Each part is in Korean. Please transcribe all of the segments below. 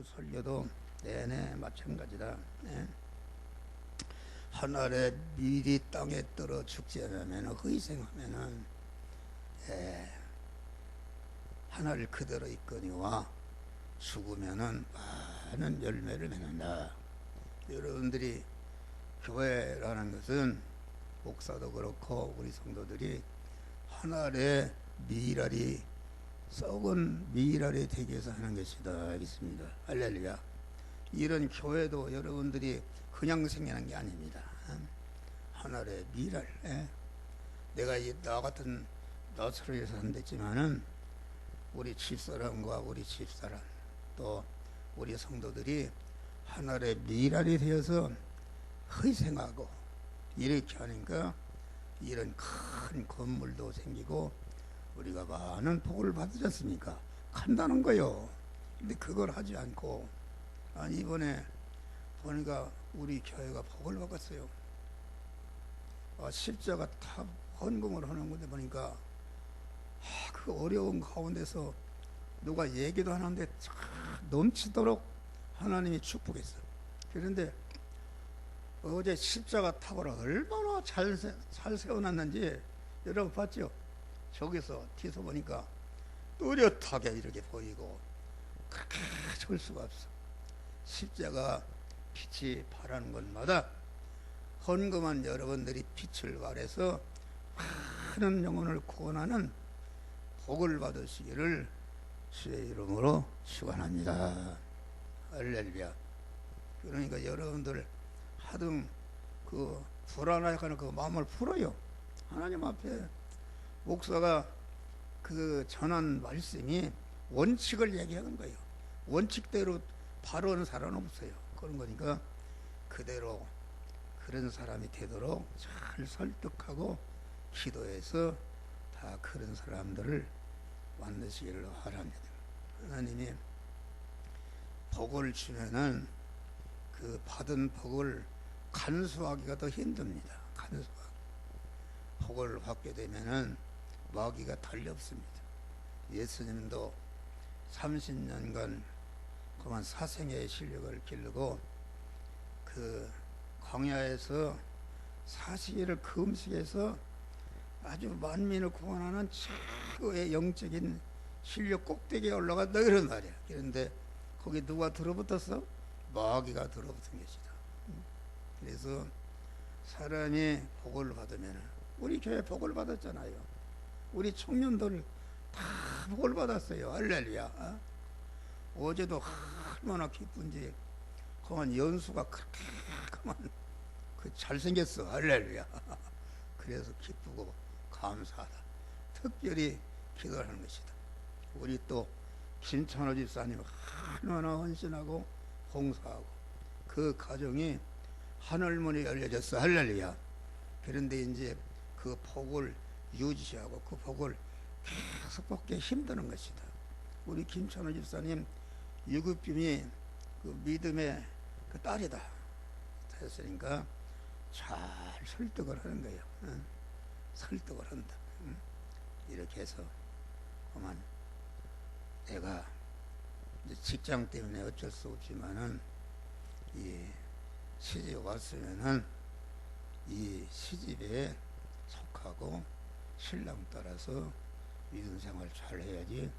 그 설교도 내내 마찬가지다. 예? 하늘에 밀이 땅에 떨어 죽지 않으면 희생하면은 하늘 그대로 있거니와 죽으면은 많은 열매를 맺는다. 여러분들이 교회라는 것은 목사도 그렇고 우리 성도들이 하늘의 미랄이 썩은 미랄이 되기 위해서 하는 것이다 하겠습니다. 할렐루야. 이런 교회도 여러분들이 그냥 생기는 게 아닙니다. 하늘의 미랄. 내가 나 같은 나사로에서 산댔지만은 우리 집사람과 우리 집사람 또 우리 성도들이 하늘의 미랄이 되어서 희생하고 이렇게 하니까 이런 큰 건물도 생기고 우리가 많은 복을 받지 않습니까? 간다는 거요. 근데 그걸 하지 않고 이번에 보니까 우리 교회가 복을 받았어요. 십자가 탑 헌금을 하는 건데 보니까 그 어려운 가운데서 누가 얘기도 하는데 넘치도록 하나님이 축복했어. 그런데 어제 십자가 탑을 얼마나 잘 세워놨는지 여러분 봤죠? 저기서 뒤에서 보니까 뚜렷하게 이렇게 보이고 그렇게 볼 수가 없어. 십자가 빛이 바라는 곳마다 헌금한 여러분들이 빛을 발해서 많은 영혼을 구원하는 복을 받으시기를 주의 이름으로 축원합니다. 할렐루야. 그러니까 여러분들 하등 그 불안하거나 그 마음을 풀어요. 하나님 앞에 목사가 그 전한 말씀이 원칙을 얘기하는 거예요. 원칙대로 바로 하는 사람은 없어요. 그런 거니까 그대로 그런 사람이 되도록 잘 설득하고 기도해서 다 그런 사람들을 만드시기를 바랍니다. 하나님이 복을 주면은 그 받은 복을 간수하기가 더 힘듭니다. 간수하기. 복을 받게 되면은 마귀가 달리 없습니다. 예수님도 30년간 그만 사생의 실력을 기르고 그 광야에서 40일을 금식해서 아주 만민을 구원하는 최고의 영적인 실력 꼭대기에 올라갔다 그런 말이야. 그런데 거기 누가 들어붙었어? 마귀가 들어붙은 것이다. 그래서 사람이 복을 받으면 우리 교회 복을 받았잖아요. 우리 청년들 다 복을 받았어요. 할렐루야. 어제도 얼마나 기쁜지 그만 연수가 그렇게 그만 잘생겼어. 할렐루야. 그래서 기쁘고 감사하다. 특별히 기도하는 것이다. 우리 또 김찬호 집사님 얼마나 헌신하고 봉사하고 그 가정이 하늘문이 열려졌어. 할렐루야. 그런데 이제 그 복을 유지하고 그 복을 계속 받기 힘드는 것이다. 우리 김찬호 집사님 유급빔이 그 믿음의 그 딸이다 했으니까 잘 설득을 하는 거예요. 응? 설득을 한다. 응? 이렇게 해서 그만 내가 이제 직장 때문에 어쩔 수 없지만은 이 시집 왔으면은 이 시집에 속하고 신랑 따라서 믿음 생활 잘 해야지.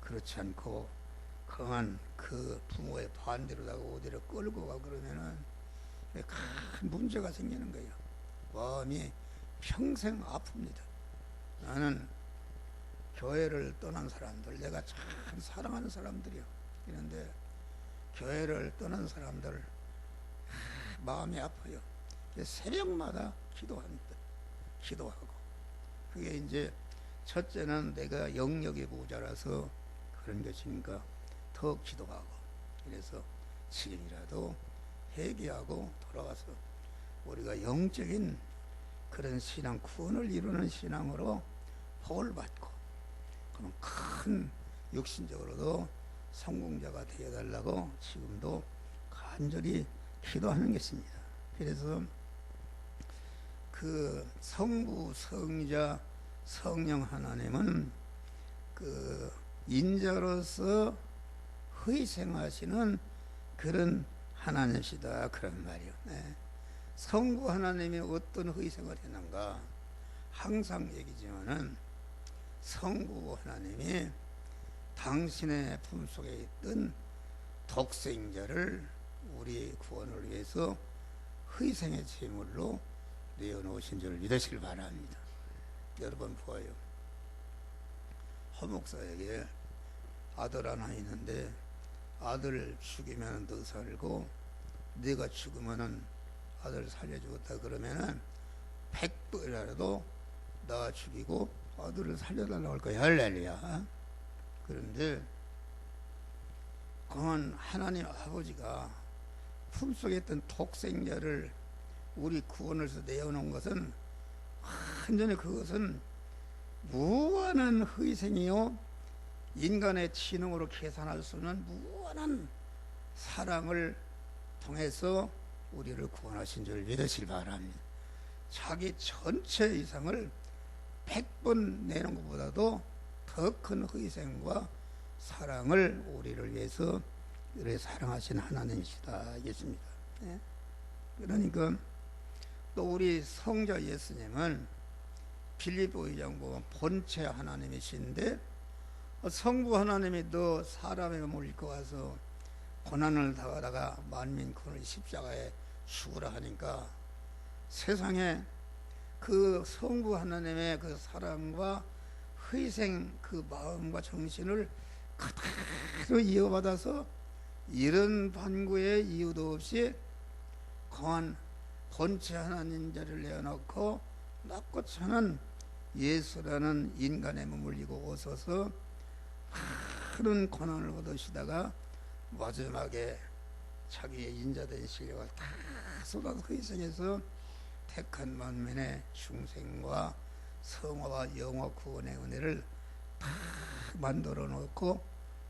그렇지 않고 그만 그 부모의 반대로다가 어디로 끌고 가 그러면은 큰 문제가 생기는 거예요. 마음이 평생 아픕니다. 나는 교회를 떠난 사람들, 내가 참 사랑하는 사람들이요. 그런데 교회를 떠난 사람들 마음이 아파요. 새벽마다 기도합니다. 기도하고 그게 이제 첫째는 내가 영역이 모자라서 그런 것이니까 더 기도하고 그래서 지금이라도 회개하고 돌아와서 우리가 영적인 그런 신앙, 구원을 이루는 신앙으로 복을 받고 그럼 큰 육신적으로도 성공자가 되어달라고 지금도 간절히 기도하는 것입니다. 그래서 그 성부, 성자, 성령 하나님은 그 인자로서 희생하시는 그런 하나님이시다 그런 말이요. 성부 하나님이 어떤 희생을 했는가? 항상 얘기지만은 성부 하나님이 당신의 품속에 있던 독생자를 우리 구원을 위해서 희생의 제물로 내어놓으신 줄 믿으시길 바랍니다. 여러분 보아요. 허목사에게 아들 하나 있는데 아들 죽이면 너 살고 네가 죽으면은 아들 살려주겠다 그러면은 100번이라도 나 죽이고 아들을 살려달라고 할 거야. 할렐루야. 그런데 그건 하나님 아버지가 품속에 있던 독생자를 우리 구원을 위해서 내어놓은 것은 완전히 그것은 무한한 희생이요 인간의 지능으로 계산할 수 없는 무한한 사랑을 통해서 우리를 구원하신 줄 믿으시기 바랍니다. 자기 전체 이상을 100번 내는 것보다도 더 큰 희생과 사랑을 우리를 위해서 이렇게 사랑하신 하나님이시다 이겠습니다. 그러니까 또 우리 성자 예수님은 빌립보 2장 보면 본체 하나님이신데 성부 하나님이 너 사람의 몸을 입고 와서 고난을 당하다가 만민 군을 십자가에 죽으라 하니까 세상에 그 성부 하나님의 그 사랑과 희생 그 마음과 정신을 그대로 이어받아서 이런 반구의 이유도 없이 거한 본체 하나님 자를 내어놓고 낮고 천한 예수라는 인간의 몸을 입고 오셔서 큰 고난을 받으시다가 마지막에 자기의 인자된 실력을 다 쏟아서 희생해서 택한 만민의 중생과 성화와 영화 구원의 은혜를 다 만들어 놓고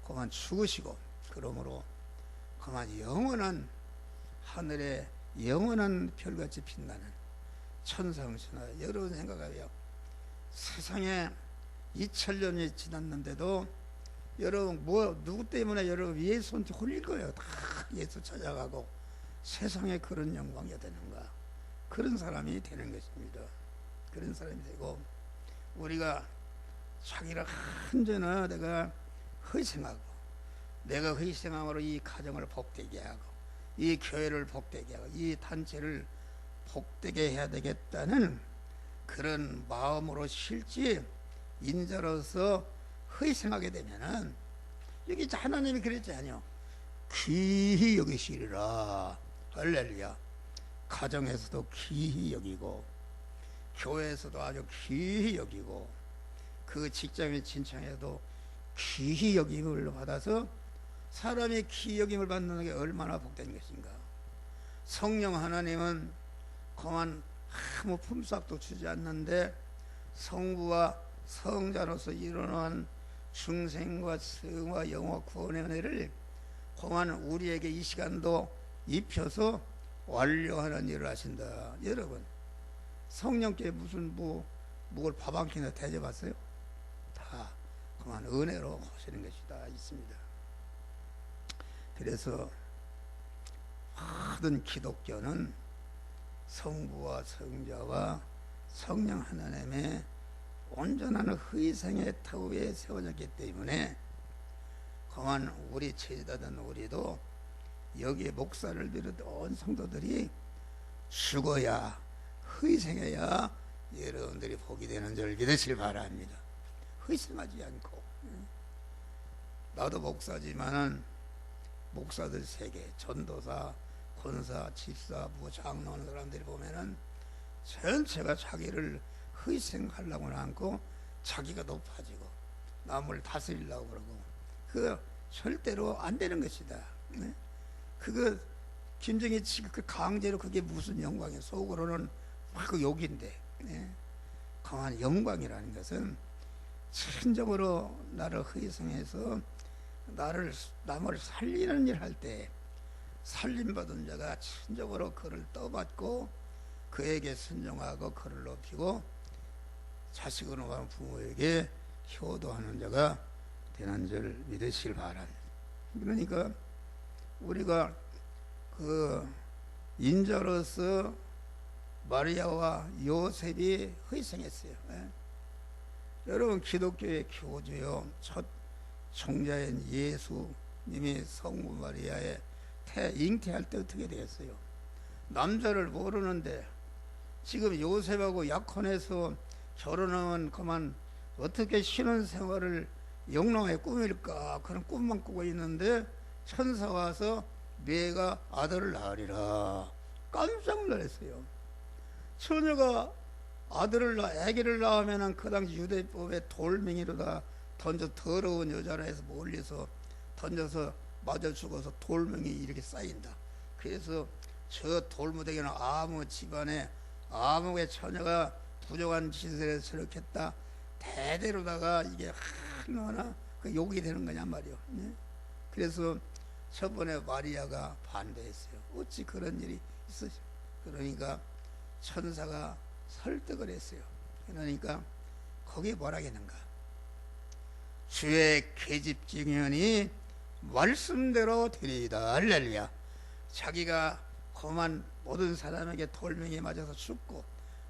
그만 죽으시고 그러므로 그만 영원한 하늘에 영원한 별같이 빛나는 천상천하 여러분 생각하세요. 세상에 2000년이 지났는데도 여러분 누구 때문에 여러분 예수한테 홀릴 거예요. 다 예수 찾아가고 세상에 그런 영광이 되는가? 그런 사람이 되는 것입니다. 그런 사람이 되고 우리가 자기를 언제나 내가 희생하고 내가 희생함으로 이 가정을 복되게 하고 이 교회를 복되게 하고 이 단체를 복되게 해야 되겠다는 그런 마음으로 실제 인자로서 희생하게 되면은 여기 하나님이 그랬잖아요. 귀히 여기시리라. 할렐루야. 가정에서도 귀히 여기고 교회에서도 아주 귀히 여기고 그 직장의 진창에도 귀히 여김을 받아서 사람이 귀히 여김을 받는 게 얼마나 복된 것인가. 성령 하나님은 그만 아무 품삯도 주지 않는데 성부와 성자로서 일어난 중생과 성과 영화 구원의 은혜를 그만 우리에게 이 시간도 입혀서 완료하는 일을 하신다. 여러분 성령께 무슨 뭘 밥 한 끼나 대접하세요? 다 그만 은혜로 하시는 것이다 있습니다. 그래서 모든 기독교는 성부와 성자와 성령 하나님의 온전한 희생의 터위에 세워졌기 때문에 그만 우리 제자든 우리도 여기에 목사를 비롯한 온 성도들이 죽어야 희생해야 여러분들이 복이 되는 줄 믿으시길 바랍니다. 희생하지 않고 나도 목사지만은 목사들 세계 전도사 권사 집사 장로하는 사람들이 보면은 전체가 자기를 희생하려고는 않고 자기가 높아지고 남을 다스리려고 그러고 그거 절대로 안 되는 것이다. 그거 김정희 그 강제로 그게 무슨 영광이야. 속으로는 막 욕인데 강한 영광이라는 것은 진정으로 나를 희생해서 남을 살리는 일 할 때 살림받은 자가 진정으로 그를 떠받고 그에게 순종하고 그를 높이고 자식으로 가는 부모에게 효도하는 자가 되는 줄 믿으시길 바랍니다. 그러니까 우리가 그 인자로서 마리아와 요셉이 희생했어요. 예? 여러분, 기독교의 교주요 첫 총자인 예수님이 성부 마리아의 잉태할 때 어떻게 되었어요? 남자를 모르는데 지금 요셉하고 약혼해서 결혼하면 그만 어떻게 신혼생활을 영롱하게 꾸밀까 그런 꿈만 꾸고 있는데 천사가 와서 네가 아들을 낳으리라. 깜짝 놀랐어요. 처녀가 아기를 낳으면 그 당시 유대법의 돌멩이로다 던져 더러운 여자라 해서 멀리서 던져서 맞아 죽어서 돌멩이 이렇게 쌓인다. 그래서 저 돌무더기는 아무 집안에 아무의 처녀가 부정한 짓을 해서 저렇게 했다. 대대로다가 이게 얼마나 그 욕이 되는 거냐 말이요. 네? 그래서 저번에 마리아가 반대했어요. 어찌 그런 일이 있으시? 그러니까 천사가 설득을 했어요. 그러니까 거기에 뭐라 했는가? 주의 계집증언이 말씀대로 되리이다. 할렐루야. 자기가 그만 모든 사람에게 돌멩이에 맞아서 죽고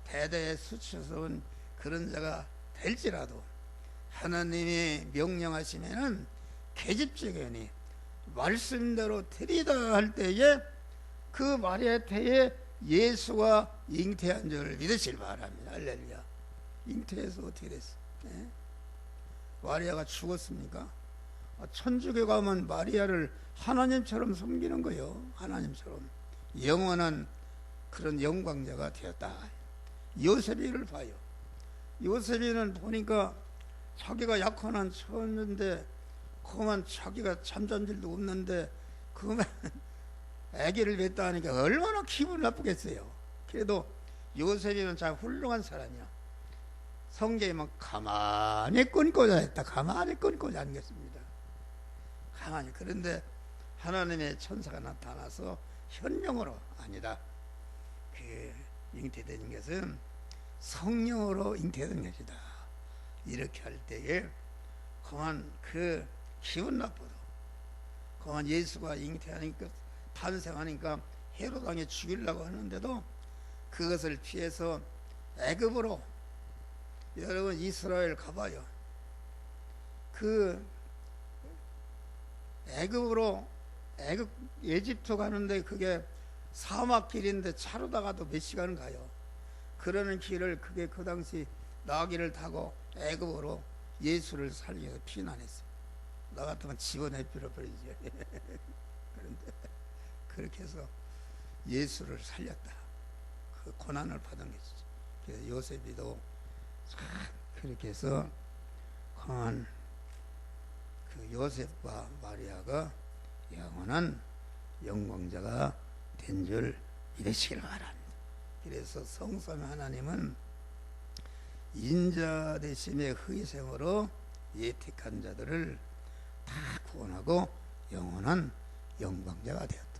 대대에 수치에서 온 그런 자가 될지라도 하나님이 명령하시면은 계집증언이 말씀대로 되리이다 할 때에 그 마리아 때에 예수가 잉태한 줄 믿으실 바랍니다. 할렐루야. 잉태해서 어떻게 됐어? 네? 마리아가 죽었습니까? 천주교 가면 마리아를 하나님처럼 섬기는 거예요. 하나님처럼 영원한 그런 영광자가 되었다. 요셉이를 봐요. 요셉이는 보니까 자기가 약혼한 처녀인데 그만 자기가 잠잔 일도 없는데 그만 아기를 냈다 하니까 얼마나 기분 나쁘겠어요. 그래도 요셉이는 참 훌륭한 사람이야. 성경에 막 가만히 끊고자 했다. 가만히 끊고자 하는 것입니다. 가만히. 그런데 하나님의 천사가 나타나서 현명으로 아니다. 그 잉태된 것은 성령으로 잉태된 것이다. 이렇게 할 때에 그만 그 기분 나쁘도 그만 예수가 잉태하니까 탄생하니까 헤롯 왕이 죽이려고 하는데도 그것을 피해서 애굽으로 여러분 이스라엘 가봐요. 그 애굽으로 에집트 가는데 그게 사막길인데 차로다 가도 몇 시간 가요. 그러는 길을 그게 그 당시 나귀를 타고 애굽으로 예수를 살기 위해서 피난했어요. 나 같으면 집어내 버리지. 그런데 그렇게 해서 예수를 살렸다. 그 고난을 받은 것이죠. 그래서 요셉이도 참 그렇게 해서 강한 그 요셉과 마리아가 영원한 영광자가 된 줄 믿으시길 바랍니다. 그래서 성삼위 하나님은 인자 대신의 희생으로 예택한 자들을 다 구원하고 영원한 영광자가 되었다.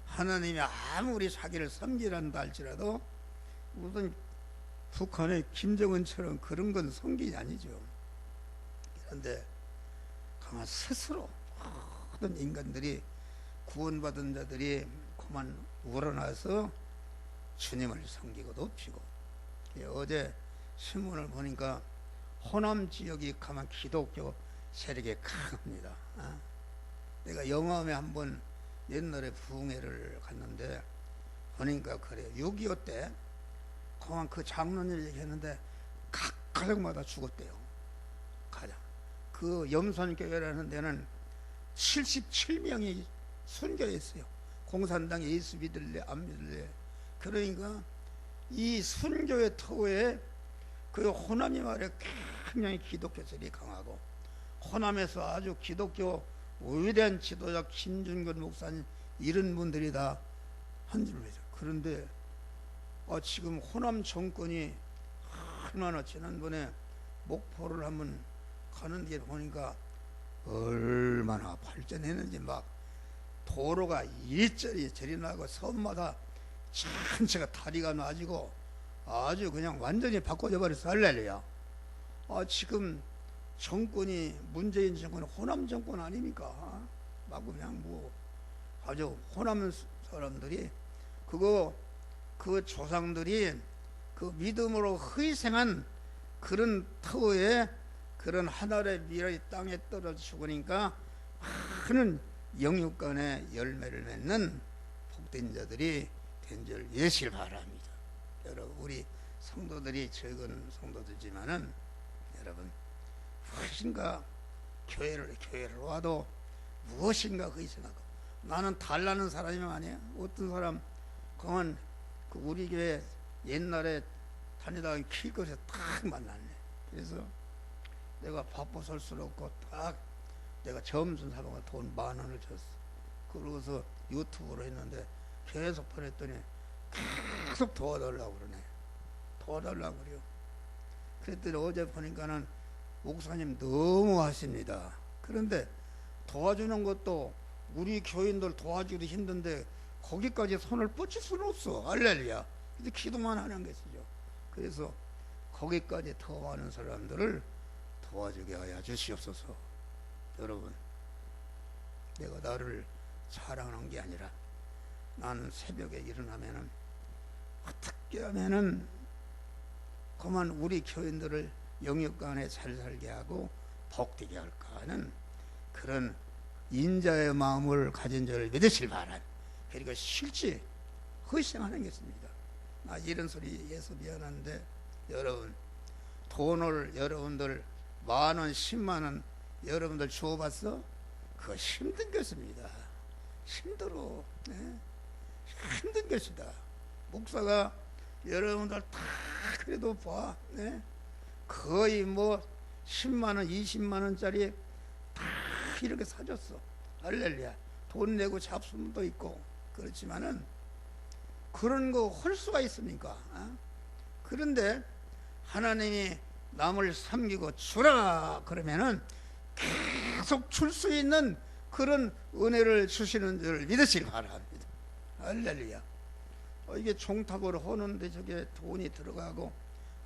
하나님이 아무리 자기를 섬기란다 할지라도 무슨 북한의 김정은처럼 그런 건 섬기지 아니죠. 그런데 강한 스스로 모든 인간들이 구원받은 자들이 그만 우러나서 주님을 섬기고 높이고, 어제 신문을 보니까 호남 지역이 가만 기독교 세력이 강합니다. 내가 영암에 한번 옛날에 부흥회를 갔는데 보니까 그래요. 6.25 때 그만 그 장로님 얘기했는데 각 가정마다 죽었대요. 가장 그 염산교회라는 데는 77명이 순교했어요. 공산당 예수 믿을래 안 믿을래. 그러니까 이 순교의 터에 그 호남이 말이야 굉장히 기독교설이 강하고, 호남에서 아주 기독교 위대한 지도자 김준근 목사님 이런 분들이 다 한 줄로 해서. 그런데 지금 호남 정권이 얼마나 지난번에 목포를 한번 가는 길 보니까 얼마나 발전했는지, 막 도로가 이리저리 저리 나고 섬마다 전체가 다리가 놔지고 아주 그냥 완전히 바꿔져 버렸어. 할렐루야. 지금 정권이 문재인 정권은 호남 정권 아닙니까? 그냥 뭐 아주 호남 사람들이 그 조상들이 그 믿음으로 희생한 그런 터에 그런 하늘의 미랄이 땅에 떨어져 죽으니까 많은 영육간의 열매를 맺는 복된 자들이 된 줄 예시를 바랍니다. 여러분, 우리 성도들이 적은 성도들이지만은 여러분, 무엇인가 교회를 와도 무엇인가 희생하고, 나는 달라는 사람이 아니야. 어떤 사람 그만 그 우리 교회 옛날에 다니다가 길거리에서 딱 만났네. 그래서 내가 바빠 설 수 없고 딱 내가 점심 사먹어 돈 10,000원을 줬어. 그러고서 유튜브로 했는데 계속 보냈더니 계속 도와달라고 그러네. 도와달라고 그래요. 그랬더니 어제 보니까는 목사님 너무 하십니다. 그런데 도와주는 것도 우리 교인들 도와주기도 힘든데 거기까지 손을 뻗칠 수는 없어. 할렐루야. 근데 기도만 하는 것이죠. 그래서 거기까지 더 많은 사람들을 도와주게 하여 주시옵소서. 여러분, 내가 나를 자랑하는 게 아니라 나는 새벽에 일어나면은 어떻게 하면은 그만 우리 교인들을 영육간에 잘 살게 하고 복되게 할까 하는 그런 인자의 마음을 가진 자를 믿으실 바랍니다. 그리고 실제 희생하는 것입니다. 나 이런 소리 해서 미안한데 여러분, 돈을 여러분들 10,000원 100,000원 여러분들 주어봤어? 그거 힘든 것입니다. 힘들어. 네? 힘든 것이다. 목사가 여러분들 다 그래도 봐. 네? 거의 뭐 10만원 20만원짜리 다 이렇게 사줬어. 할렐루야. 돈 내고 잡수문도 있고. 그렇지만은 그런 거 할 수가 있습니까? 어? 그런데 하나님이 남을 섬기고 주라 그러면은 계속 줄 수 있는 그런 은혜를 주시는 줄 믿으시기 바랍니다. 할렐루야. 이게 종탑을 하는데 저게 돈이 들어가고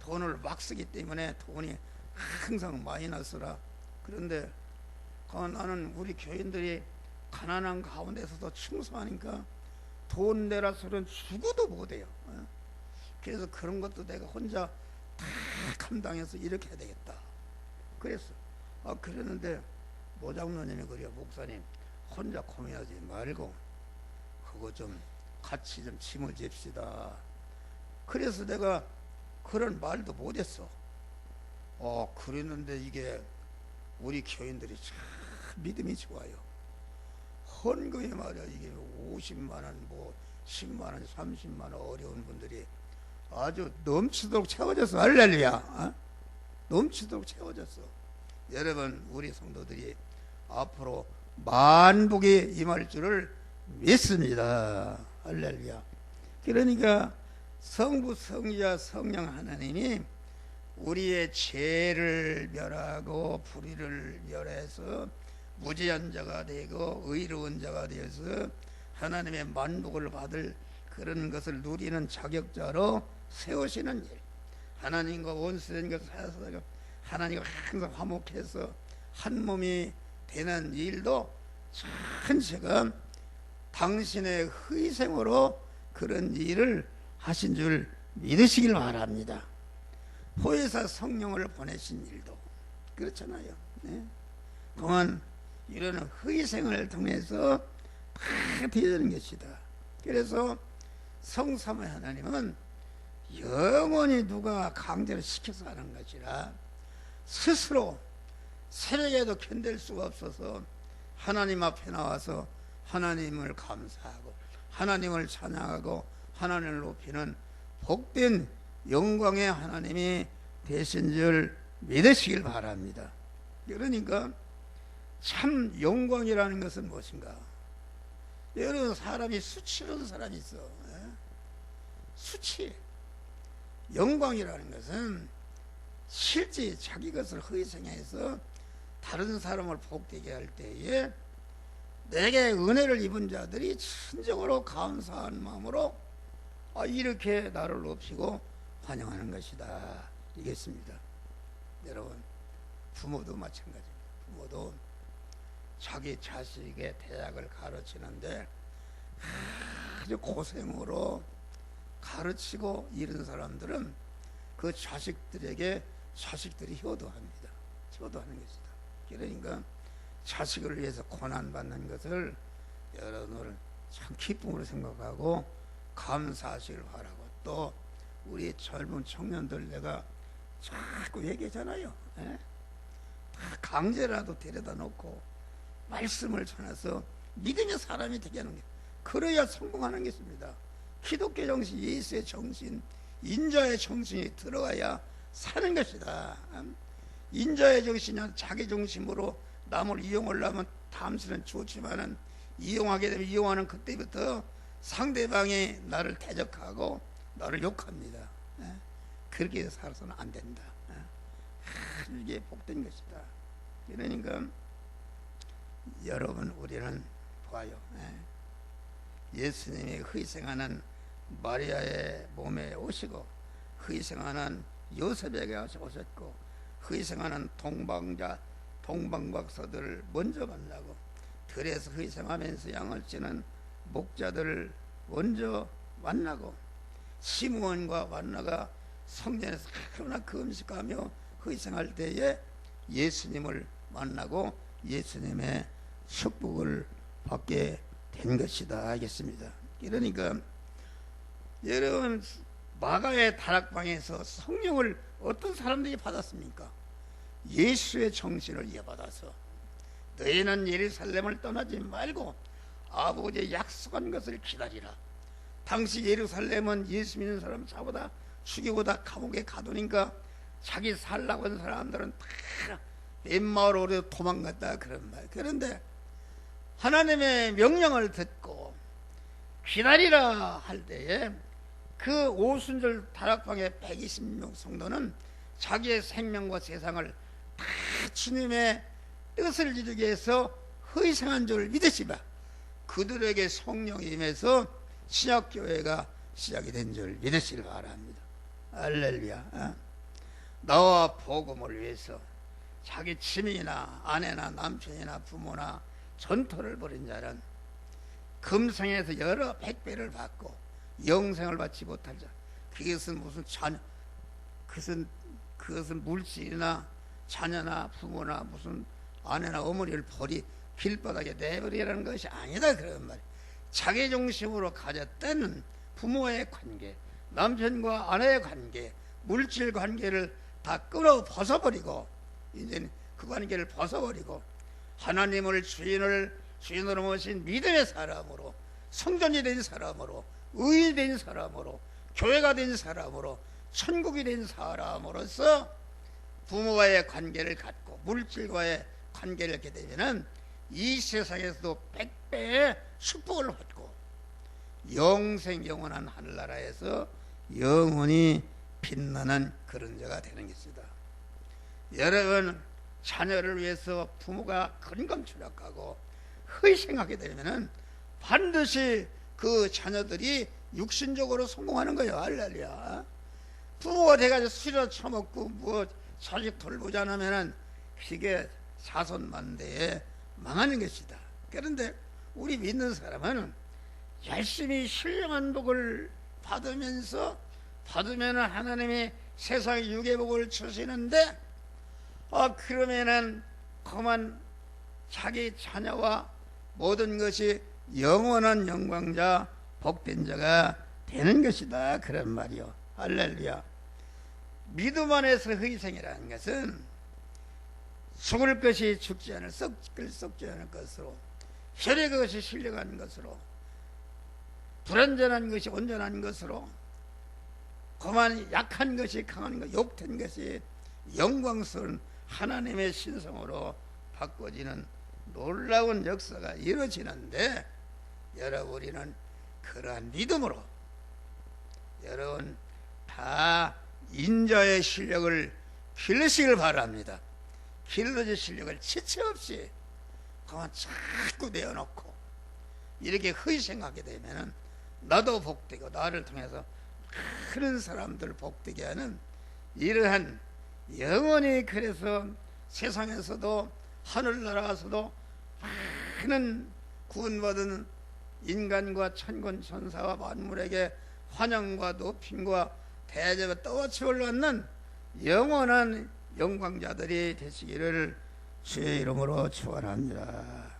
돈을 막 쓰기 때문에 돈이 항상 마이너스라. 그런데 나는 우리 교인들이 가난한 가운데서도 충성하니까 돈 내라 소리는 죽어도 못해요. 그래서 그런 것도 내가 혼자 다 감당해서 이렇게 해야 되겠다 그랬어. 그랬는데 모장로님이 그래요. 목사님 혼자 고민하지 말고 그거 좀 같이 좀 짐을 집시다. 그래서 내가 그런 말도 못했어. 그랬는데 이게 우리 교인들이 참 믿음이 좋아요. 헌금이 말이야. 이게 50만원 뭐 10만원 30만원 어려운 분들이 아주 넘치도록 채워졌어. 할렐루야. 넘치도록 채워졌어. 여러분, 우리 성도들이 앞으로 만복이 임할 줄을 믿습니다. 할렐루야. 그러니까 성부 성자 성령 하나님이 우리의 죄를 멸하고 불의를 멸해서 무죄한 자가 되고 의로운 자가 되어서 하나님의 만복을 받을 그런 것을 누리는 자격자로 세우시는 일, 하나님과 원수된 것을 사서 하나님과 항상 화목해서 한 몸이 되는 일도 전체가 당신의 희생으로 그런 일을 하신 줄 믿으시길 바랍니다. 보혜사 성령을 보내신 일도 그렇잖아요. 네? 그만 이런 희생을 통해서 다 되는 것이다. 그래서 성삼위 하나님은 영원히 누가 강제로 시켜서 하는 것이라 스스로 새벽에도 견딜 수가 없어서 하나님 앞에 나와서 하나님을 감사하고 하나님을 찬양하고 하나님을 높이는 복된 영광의 하나님이 되신 줄 믿으시길 바랍니다. 그러니까 참 영광이라는 것은 무엇인가? 여러 사람이 수치로운 사람이 있어. 수치. 영광이라는 것은 실제 자기 것을 희생해서 다른 사람을 복되게 할 때에 내게 은혜를 입은 자들이 진정으로 감사한 마음으로 이렇게 나를 높이고 환영하는 것이다. 이겠습니다. 여러분, 부모도 마찬가지입니다. 부모도 자기 자식의 대학을 가르치는데 아주 고생으로 가르치고 이런 사람들은 그 자식들에게 자식들이 효도합니다. 효도하는 것이다. 그러니까 자식을 위해서 고난받는 것을 여러분을 참 기쁨으로 생각하고 감사하시길 바라고, 또 우리 젊은 청년들 내가 자꾸 얘기하잖아요. 예? 다 강제라도 데려다 놓고 말씀을 전해서 믿음의 사람이 되게 하는 게, 그래야 성공하는 것입니다. 기독교 정신, 예수의 정신, 인자의 정신이 들어가야 사는 것이다. 인자의 정신이 자기 중심으로 남을 이용하려면 탐스는 좋지만은 이용하게 되면 이용하는 그때부터 상대방이 나를 대적하고 나를 욕합니다. 그렇게 살아서는 안 된다. 이게 복된 것이다. 그러니까 여러분, 우리는 봐요. 예수님이 희생하는 마리아의 몸에 오시고, 희생하는 요셉에게 오셨고, 희생하는 동방박사들을 먼저 만나고, 들에서 희생하면서 양을 치는 목자들을 먼저 만나고, 시므온과 완나가 성전에서 얼마나 금식하며 희생할 때에 예수님을 만나고 예수님의 축복을 받게 된 것이다 하겠습니다. 그러니까 여러분, 마가의 다락방에서 성령을 어떤 사람들이 받았습니까? 예수의 정신을 이어받아서 너희는 예루살렘을 떠나지 말고 아버지의 약속한 것을 기다리라. 당시 예루살렘은 예수 믿는 사람 자보다 죽이고 다 감옥에 가두니까 자기 살라고 한 사람들은 다 맨마을로 도망갔다 그런 말. 그런데 하나님의 명령을 듣고 기다리라 할 때에 그 오순절 다락방의 120명 성도는 자기의 생명과 세상을 다 주님의 뜻을 이루기 위해서 희생한 줄 믿으시바, 그들에게 성령이 임해서 신약교회가 시작이 된 줄 믿으시길 바랍니다. 할렐루야. 나와 복음을 위해서 자기 친인이나 아내나 남편이나 부모나 전토를 벌인 자는 금생에서 여러 백배를 받고 영생을 받지 못할 자, 그것은 무슨 자녀, 그것은 물질이나 자녀나 부모나 무슨 아내나 어머니를 버리 길바닥에 내버리라는 것이 아니다 그런 말이에요. 자기 중심으로 가졌던 부모의 관계, 남편과 아내의 관계, 물질 관계를 다 끊어 벗어버리고, 이제는 그 관계를 벗어버리고 하나님을 주인으로 모신 믿음의 사람으로, 성전이 된 사람으로, 의인이 된 사람으로, 교회가 된 사람으로, 천국이 된 사람으로서 부모와의 관계를 갖고 물질과의 관계를 갖게 되면은 이 세상에서도 100배의 축복을 받고 영생 영원한 하늘나라에서 영원히 빛나는 그런 자가 되는 것이다. 여러분, 자녀를 위해서 부모가 근검 추락하고 희생하게 되면은 반드시 그 자녀들이 육신적으로 성공하는 거예요. 할렐루야. 부모가 돼가지고 술이라 처먹고 뭐 자식 돌보지 않으면은 그게 자손만대에 망하는 것이다. 그런데 우리 믿는 사람은 열심히 신령한 복을 받으면은 하나님이 세상에 육의 복을 주시는데, 그러면은 그만 자기 자녀와 모든 것이 영원한 영광자 복된 자가 되는 것이다 그런 말이요. 할렐루야. 믿음 안에서 희생이라는 것은 죽을 것이 죽지 않을, 썩지 않을 것으로, 혈의 것이 신령한 것으로, 불완전한 것이 온전한 것으로, 그만 약한 것이 강한 것, 욕된 것이 영광스러운 하나님의 신성으로 바꿔지는 놀라운 역사가 이루어지는데, 여러분, 우리는 그러한 믿음으로 여러분 다 인자의 실력을 길러시길 바랍니다. 길러질 실력을 지체 없이 그만 자꾸 내어놓고 이렇게 희생하게 되면은 나도 복되고 나를 통해서 그런 사람들 복되게 하는 이러한 영원히, 그래서 세상에서도 하늘나라에서도 많은 구원받은 인간과 천군 천사와 만물에게 환영과 높임과 대접을 떠치 올랐는 영원한 영광자들이 되시기를 주의 이름으로 축원합니다.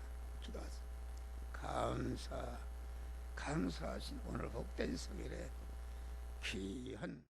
기도하세요. 감사하신 오늘 복된 성일에 귀한